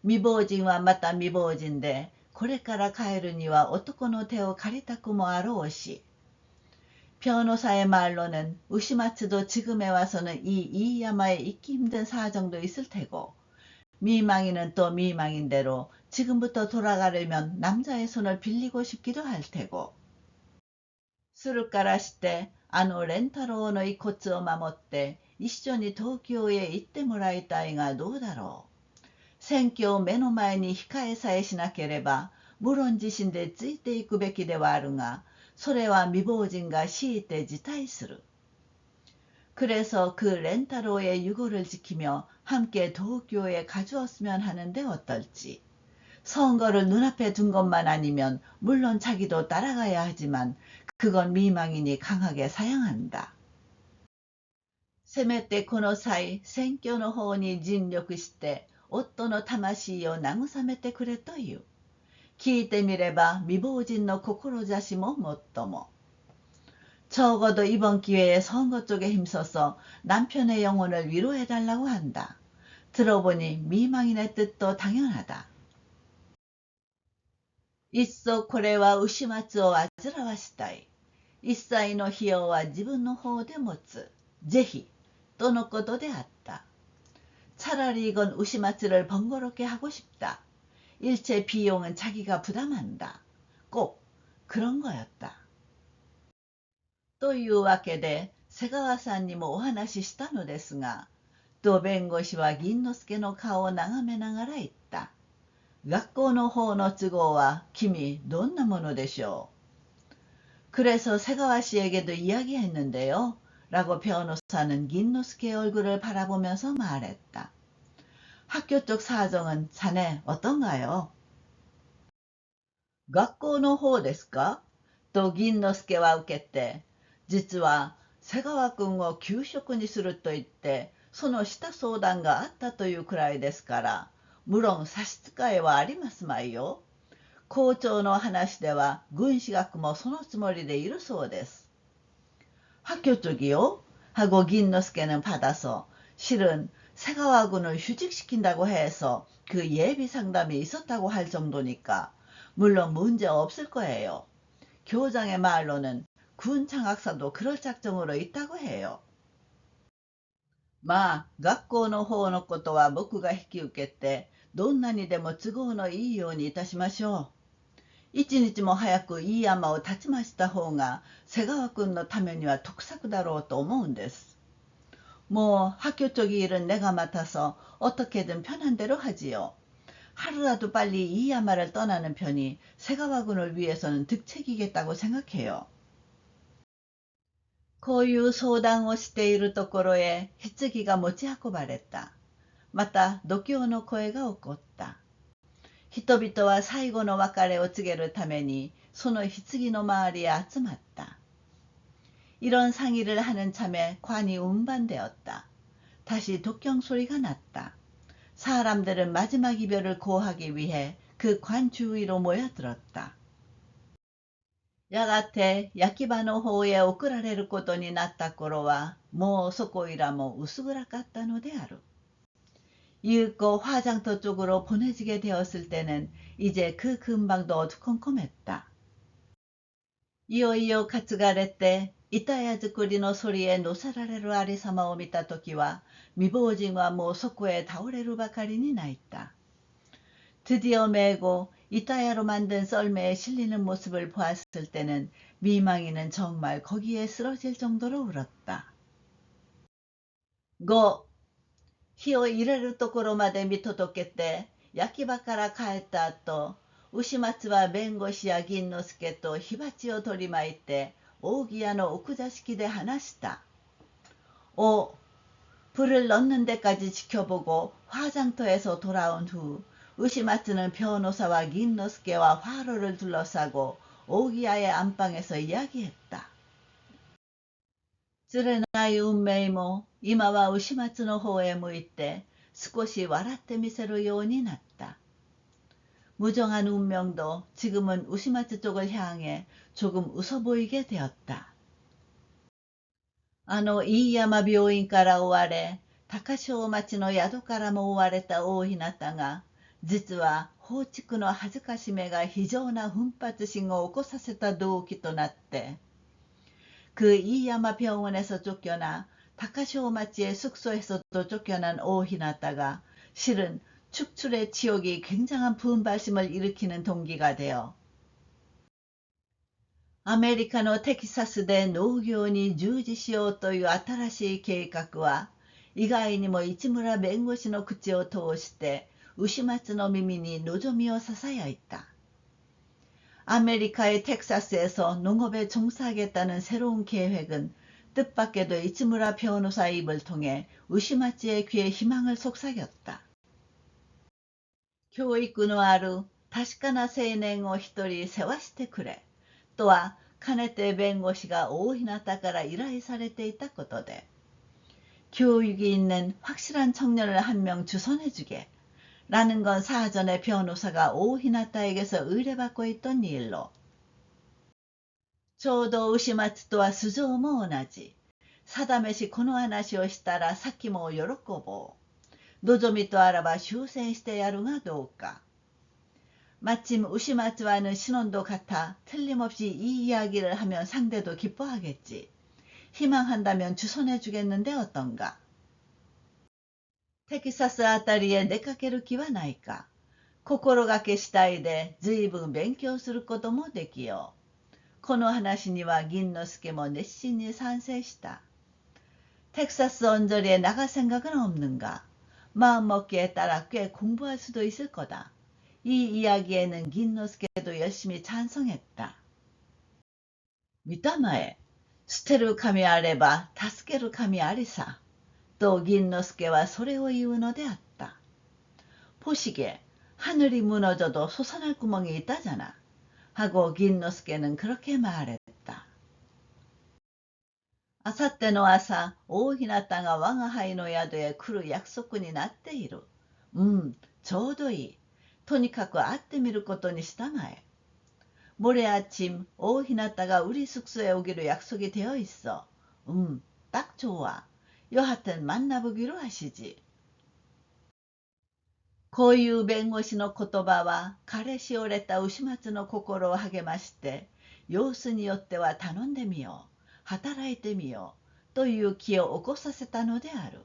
未亡人はまた未亡人で、これから帰るには男の手を借りたくもあろうし、 변호사의 말로는 우시마츠도 지금에 와서는 이 이야마에 있기 힘든 사정도 있을 테고, 미망이는 또 미망인대로 지금부터 돌아가려면 남자의 손을 빌리고 싶기도 할 테고. するからしてあのレンタロウの遺骨を守って一緒に東京へ行ってもらいたいがどうだろう。選挙を目の前に控えさえしなければ無論自身でついていくべきではあるが、それは未亡人が強いて辞退する。 그래서 그 렌타로의 유고를 지키며 함께 도쿄에 가주었으면 하는데 어떨지. 선거를 눈앞에 둔 것만 아니면 물론 자기도 따라가야 하지만 그건 미망인이 강하게 사양한다. せめてこの際選挙の方に尽力して夫の魂を慰めてくれという。聞いてみれば未亡人の志ももっとも。 적어도 이번 기회에 선거 쪽에 힘써서 남편의 영혼을 위로해달라고 한다. 들어보니 미망인의 뜻도 당연하다. いっそこれは牛松を煩わしたい。一切の費用は自分の方で持つ。是非とのことであった。 차라리 이건 우시마츠를 번거롭게 하고 싶다. 일체 비용은 자기가 부담한다. 꼭 그런 거였다. というわけで瀬川さんにもお話ししたのですが、と弁護士は銀之助の顔を眺めながら言った。学校の方の都合は君どんなものでしょう。 그래서 세가와 씨에게도 이야기했는데요. 라고 변호사는 긴노스케의 얼굴을 바라보면서 말했다. 학교 쪽 사정은 자네 어떤가요? 学校の方ですか?と銀之助は受けて、実は瀬川君を給食にすると言って、そのした相談があったというくらいですから、無論差し支えはありますまいよ。校長の話では軍師学もそのつもりでいるそうです. 학교 쪽이요? 하고 김노스케는 받아서 실은 새가와군을 휴직시킨다고 해서 그 예비 상담이 있었다고 할 정도니까 물론 문제 없을 거예요. 교장의 말로는 군 장학사도 그럴 작정으로 있다고 해요. 学校の方のことは僕が引き受けて、どんなにでも都合のいいようにいたしましょう。一日も早くいい山を立ちました方が瀬川君のためには得策だろうと思うんです. 학교 쪽 일은 내가 맡아서 어떻게든 편한 대로 하지요. 하루라도 빨리 이 야마를 떠나는 편이 새가와군을 위해서는 득책이겠다고 생각해요. こういう相談をしているところへ棺が持ち運ばれた。また度胸の声が起こった。人々は最後の別れを告げるためにその棺の周りへ集まった。이런 상의를 하는 참에 관이 운반되었다. 다시 독경 소리가 났다. 사람들은 마지막 이별을 고하기 위해 그 관 주위로 모여들었다. やがて焼き場の方へ送られることになった頃は、もうそこいらも薄暗かったのである。이윽고 화장터 쪽으로 보내지게 되었을 때는 이제 그 근방도 어두컴컴했다. 이어이어担がれて板屋作りのそりへ乗せられるありさまを見たときは、未亡人はもうそこへ倒れるばかりに泣いた。드디어 메고 이따야로 만든 썰매에 실리는 모습을 보았을 때는 미망이는 정말 거기에 쓰러질 정도로 울었다. 5. 日を入れるところまで見届けて焼き場から帰った後、牛松は弁護士や銀之助と火鉢を取り巻いて扇屋の奥座敷で話した。 5. 불을 넣는 데까지 지켜보고 화장터에서 돌아온 후 우시마츠는 변호사와 긴노스케와 화로를 둘러싸고 오기야의 안방에서 이야기했다. 釣れない運命も今は牛松の方へ向いて少し笑ってみせるようになった. 무정한 운명도 지금은 우시마츠 쪽을 향해 조금 웃어 보이게 되었다. 飯山病院から追われ、高潮町の宿からも追われた大日向が、実は放逐の恥ずかしめが非常な奮発心を起こさせた動機となって、그 이야마 병원에서 쫓겨나 다카쇼 마치의 숙소에서도 쫓겨난 오히나타가 실은 축출의 치욕이 굉장한 분발심을 일으키는 동기가 되어 아메리카노 텍사스대 농業に従事しようという新しい計画は意外にも市村弁護士の口を通して牛松の耳に望みをささやいた。 아메리카의 텍사스에서 농업에 종사하겠다는 새로운 계획은 뜻밖에도 이츠무라 변호사 입을 통해 우시마츠의 귀에 희망을 속삭였다. 교육군のある確かな青年を一人世話してくれとはかねて弁護士が大日向から依頼されていたことで 교육이 있는 확실한 청년을 한 명 주선해주게 라는 건 사전에 변호사가 오히나타에게서 의뢰받고 있던 일로 ちょうど牛松とは素性も同じ。定めしこの話をしたら先も喜ぼう。望みとあらば終戦してやるがどうか。 마침 우시마츠와는 신혼도 같아 틀림없이 이 이야기를 하면 상대도 기뻐하겠지. 희망한다면 주선해주겠는데 어떤가. 텍사스 あたりへ出かける気はないか。心がけ次第で随分勉強することもできよう。この話には銀之助も熱心に賛成した。텍사스 언저리에 나갈 생각은 없는가? 마음먹기에 따라 꽤 공부할 수도 있을 거다. 이 이야기에는 긴노스케도 열심히 찬성했다. 見たまえ、捨てる神あれば助ける神ありさ。と銀之助はそれを言うのであった。 보시게, 하늘이 무너져도 솟아날 구멍이 있다잖아. 하고 긴노스케는 그렇게 말했다. 아사떼노 아사大日向が我が輩の宿へ来る約束になっている。ちょうどいい。とにかく会ってみることにしたまえ。모레 아침大日向가 우리 숙소에 오기로 약속이 되어 있어. 딱 좋아. 여하튼 만나보기로 하시지. こういう弁護士の言葉は彼しおれた牛松の心を励まして、様子によっては頼んでみよう、働いてみようという気を起こさせたのである。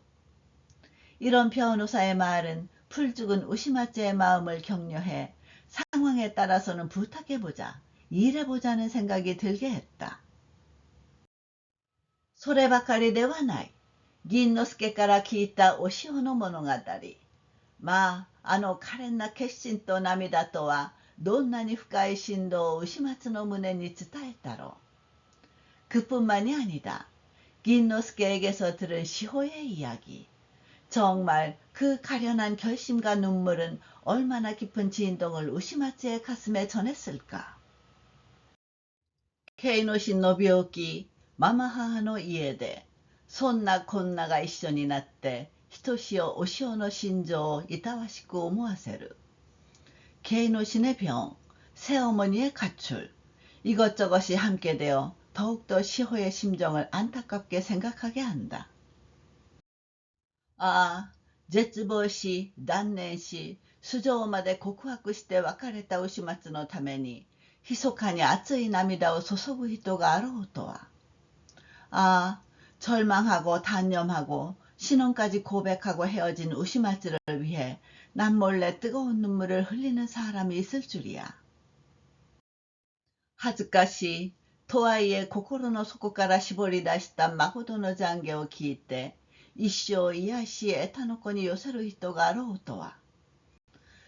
이런 변호사의 말은 풀죽은 우시마츠의 마음을 격려해 상황에 따라서는 부탁해보자, 일해보자는 생각이 들게 했다. そればかりではない。銀之助から聞いたお塩の物語。まあ、あの可憐な決心と涙とは、どんなに深い心動を牛松の胸に伝えたろう。그뿐만이 아니다. 긴노스케에게서 들은 시호의 이야기. 정말 그 가련한 결심과 눈물은 얼마나 깊은 진동을 우시마츠의 가슴에 전했을까. 케이노시 노비오키 마마하하の家でそんなこんなが一緒になってひとしおお塩の心情をいたわしく思わせる。케이노신의 병, 새어머니의 가출, 이것저것이 함께 되어 더욱더 시호의 심정을 안타깝게 생각하게 한다. 아, 絶望し、断念し、素性まで告白して別れた牛松のために、密かに熱い涙を注ぐ人があろうとは。아, 절망하고 단념하고 신혼까지 고백하고 헤어진 우시마츠를 위해 남몰래 뜨거운 눈물을 흘리는 사람이 있을 줄이야. 恥ずかしいとはいえ心の底から絞り出した誠の懺悔を聞いて一生癒し得たの子に寄せる人があろうとは。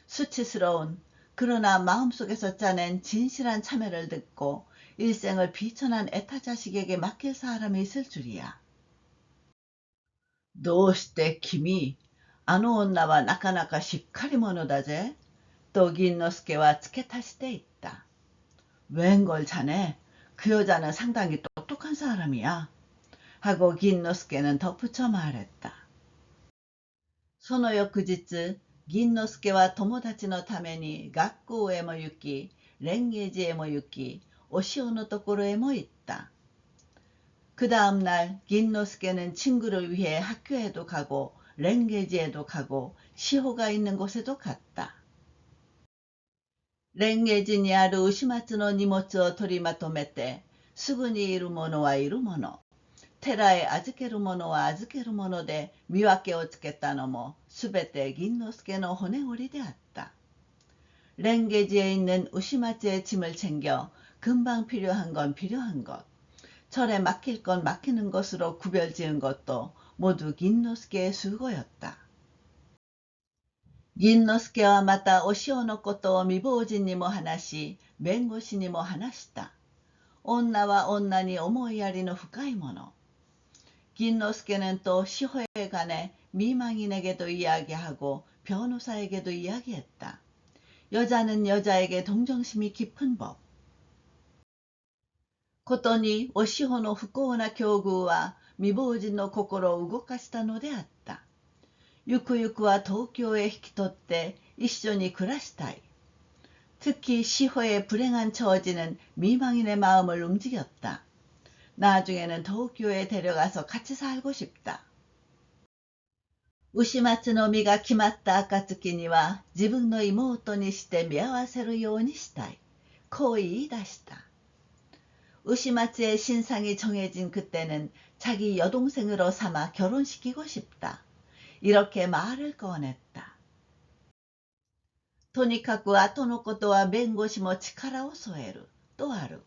수치스러운 그러나 마음속에서 짜낸 진실한 참회를 듣고 일생을 비천한 애타자식에게 맡길 사람이 있을 줄이야. どうして君、あの女はなかなかしっかり者だぜ。と銀之助は付け足していった。웬걸 자네, 그 여자는 상당히 똑똑한 사람이야. 하고 긴노스케는 덧붙여 말했다. その翌日、銀之助は友達のために学校へも行き、蓮華寺へも行き、お塩のところへも行った。그 다음 날 긴노스케는 친구를 위해 학교에도 가고 랭게지에도 가고 시호가 있는 곳에도 갔다. 蓮華寺にある牛松の荷物を取りまとめて、すぐにいるものはいるもの、寺へ預けるものは預けるもので見分けをつけたのもすべて銀之助の骨折りであった。蓮華寺へ있는 우시마츠의 짐을 챙겨 금방 필요한 건 필요한 것, 절에 맡길 건 맡기는 것으로 구별지은 것도 모두 긴노스케의 수고였다. 銀之助はまたお塩のことを未亡人にも話し、弁護士にも話した。女は女に思いやりの深いもの。긴노스케는 또 시호에 관해 미망인에게도 이야기하고 변호사에게도 이야기했다. 여자는 여자에게 동정심이 깊은 법. ことにお塩の不幸な境遇は未亡人の心を動かしたのであった。ゆくゆくは東京へ引き取って一緒に暮らしたい。특히 시호의 불행한 처지는 미망인의 마음을 움직였다. 나중에는 도쿄에 데려가서 같이 살고 싶다. 牛松の身が決まった暁には自分の妹にして見合わせるようにしたい。こう言い出した。우시마츠의 신상이 정해진 그때는 자기 여동생으로 삼아 결혼시키고 싶다. 이렇게 말을 꺼냈다. とにかく後のことは弁護士も力を添えるとある。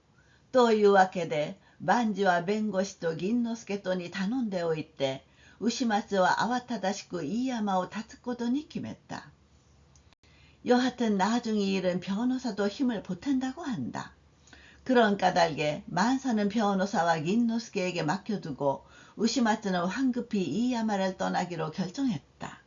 というわけで万事は弁護士と銀之助とに頼んでおいて、牛松は慌ただしく이山を立つことに決めた。 여하튼 나중에 일은 변호사도 힘을 보탠다고 한다. 그런 까닭에 만사는 변호사와 긴노스케에게 맡겨두고 우시마츠는 황급히 이 야마를 떠나기로 결정했다.